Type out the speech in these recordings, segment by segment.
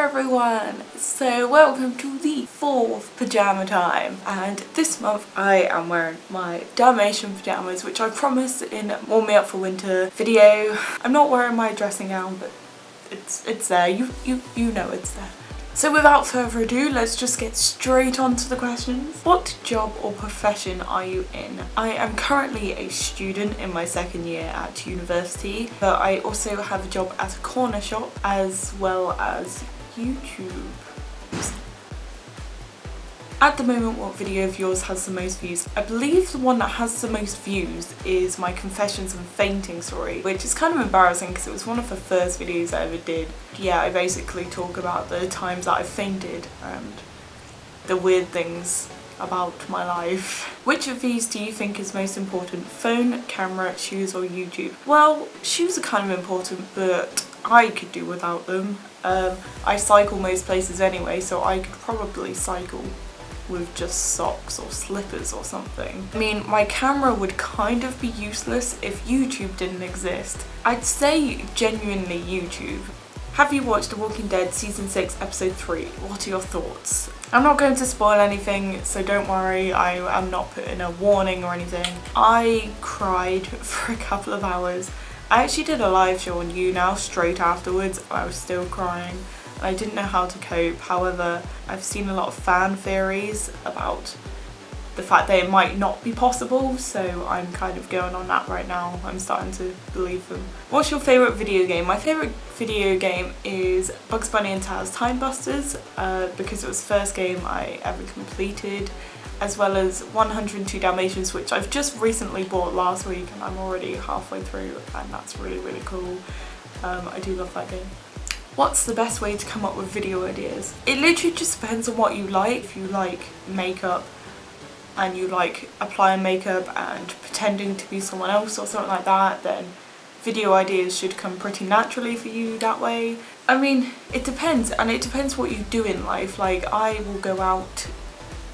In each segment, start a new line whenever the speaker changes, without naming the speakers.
everyone! So welcome to the 4th pajama time, and this month I am wearing my Dalmatian pajamas, which I promised in Warm Me Up for Winter video. I'm not wearing my dressing gown, but it's there. You know it's there. So without further ado, let's just get straight on to the questions. What job or profession are you in? I am currently a student in my second year at university, but I also have a job at a corner shop as well as YouTube. At the moment, what video of yours has the most views? I believe the one that has the most views is my confessions and fainting story, which is kind of embarrassing because it was one of the first videos I ever did. Yeah, I basically talk about the times that I fainted and the weird things about my life. Which of these do you think is most important? Phone, camera, shoes or YouTube? Well, shoes are kind of important, but I could do without them. I cycle most places anyway, so I could probably cycle with just socks or slippers or something. I mean, my camera would kind of be useless if YouTube didn't exist. I'd say genuinely YouTube. Have you watched The Walking Dead Season 6 Episode 3? What are your thoughts? I'm not going to spoil anything, so don't worry, I am not putting a warning or anything. I cried for a couple of hours. I actually did a live show on YouNow straight afterwards. I was still crying. I didn't know how to cope. However, I've seen a lot of fan theories about the fact that it might not be possible, so I'm kind of going on that right now. I'm starting to believe them. What's your favourite video game? My favourite video game is Bugs Bunny and Taz Time Busters, because it was the first game I ever completed, as well as 102 Dalmatians, which I've just recently bought last week and I'm already halfway through, and that's really cool. I do love that game. What's the best way to come up with video ideas? It literally just depends on what you like. If you like makeup and you like applying makeup and pretending to be someone else or something like that, then video ideas should come pretty naturally for you that way. I mean, it depends, and it depends what you do in life. Like, I will go out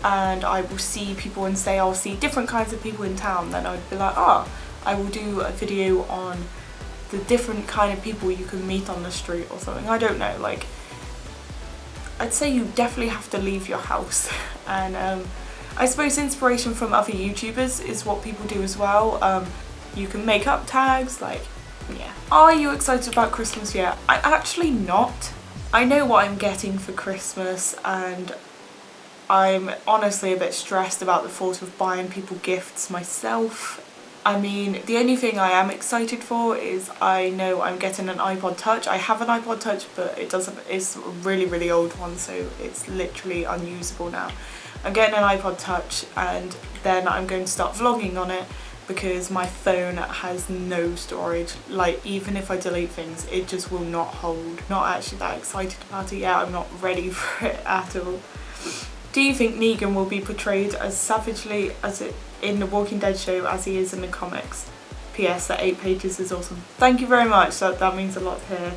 and I will see people and say I'll see different kinds of people in town, then I'd be like, oh, I will do a video on the different kind of people you can meet on the street or something. I don't know, like, I'd say you definitely have to leave your house. And I suppose inspiration from other YouTubers is what people do as well. You can make up tags, like, yeah. Are you excited about Christmas yet? I'm actually not. I know what I'm getting for Christmas, and I'm honestly a bit stressed about the thought of buying people gifts myself. I mean, the only thing I am excited for is I know I'm getting an iPod Touch. I have an iPod Touch, but it's a really old one, so it's literally unusable now. I'm getting an iPod Touch, and then I'm going to start vlogging on it because my phone has no storage. Like, even if I delete things, it just will not hold. Not actually that excited about it yet. I'm not ready for it at all. Do you think Negan will be portrayed as savagely as it in the Walking Dead show as he is in the comics? P.S. that 8 pages is awesome. Thank you very much, that means a lot to hear.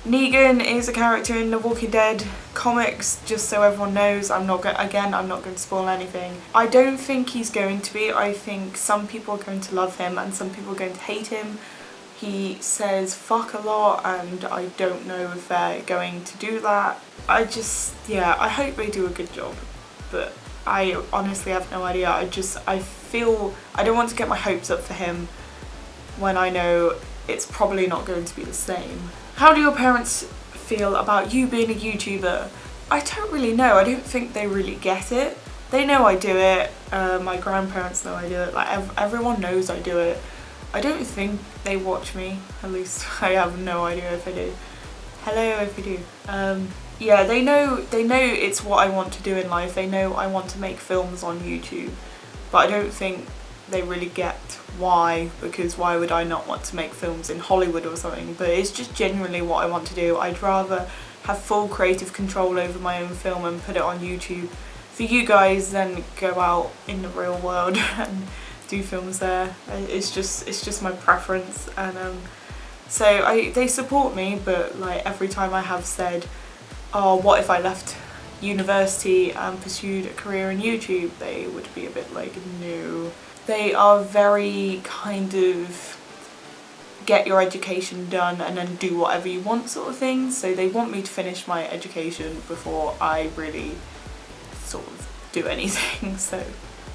Negan is a character in the Walking Dead comics, just so everyone knows. I'm not going to spoil anything. I don't think he's going to be. I think some people are going to love him and some people are going to hate him. He says fuck a lot, and I don't know if they're going to do that. I hope they do a good job, but I honestly have no idea. I feel I don't want to get my hopes up for him when I know it's probably not going to be the same. How do your parents feel about you being a YouTuber? I don't really know. I don't think they really get it. They know I do it. My grandparents know I do it. Like, everyone knows I do it. I don't think they watch me. At least I have no idea if they do. Hello if you do. Yeah, they know it's what I want to do in life. They know I want to make films on YouTube, but I don't think they really get why, because why would I not want to make films in Hollywood or something? But it's just genuinely what I want to do. I'd rather have full creative control over my own film and put it on YouTube for you guys than go out in the real world and do films there. It's just my preference, and so they support me, but like every time I have said, oh, what if I left university and pursued a career in YouTube, they would be a bit like, no. They are very kind of get your education done and then do whatever you want sort of thing. So they want me to finish my education before I really sort of do anything. So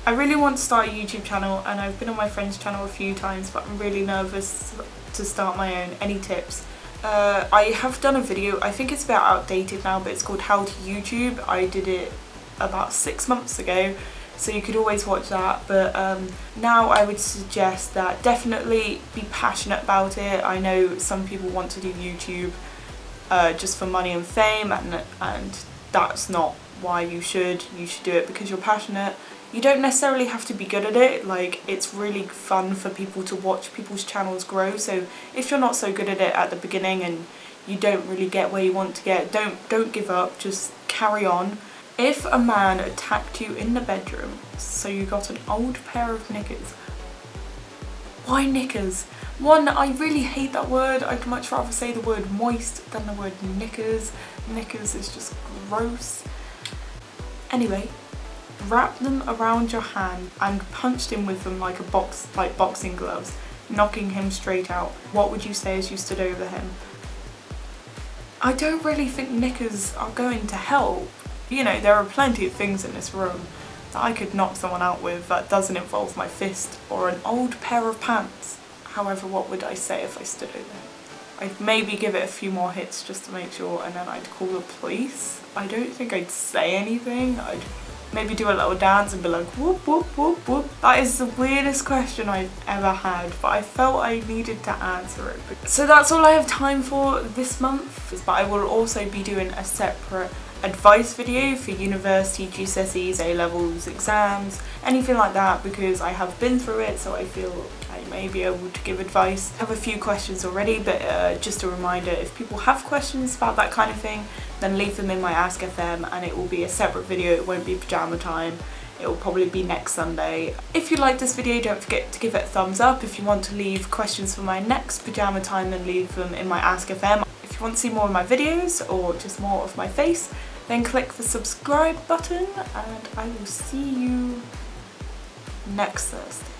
I really want to start a YouTube channel, and I've been on my friend's channel a few times, but I'm really nervous to start my own. Any tips? I have done a video, I think it's a bit outdated now, but it's called How to YouTube. I did it about 6 months ago, so you could always watch that. But now I would suggest that definitely be passionate about it. I know some people want to do YouTube just for money and fame, and that's not why you should do it because you're passionate. You don't necessarily have to be good at it. Like, it's really fun for people to watch people's channels grow. So if you're not so good at it at the beginning and you don't really get where you want to get, don't give up, just carry on. If a man attacked you in the bedroom, so you got an old pair of knickers, why knickers? One, I really hate that word. I'd much rather say the word moist than the word knickers. Knickers is just gross. Anyway, wrap them around your hand and punched him with them like boxing gloves, knocking him straight out. What would you say as you stood over him? I don't really think knickers are going to help. You know, there are plenty of things in this room that I could knock someone out with that doesn't involve my fist or an old pair of pants. However, what would I say if I stood over him? I'd maybe give it a few more hits just to make sure, and then I'd call the police. I don't think I'd say anything. I'd maybe do a little dance and be like, whoop, whoop, whoop, whoop. That is the weirdest question I've ever had, but I felt I needed to answer it. So that's all I have time for this month, but I will also be doing a separate advice video for university, GCSEs, A-levels, exams, anything like that, because I have been through it, so I feel I may be able to give advice. I have a few questions already, but just a reminder, if people have questions about that kind of thing, then leave them in my Ask FM, and it will be a separate video. It won't be pajama time. It will probably be next Sunday. If you like this video, don't forget to give it a thumbs up. If you want to leave questions for my next pajama time, then leave them in my Ask FM. If you want to see more of my videos or just more of my face, then click the subscribe button, and I will see you next Thursday.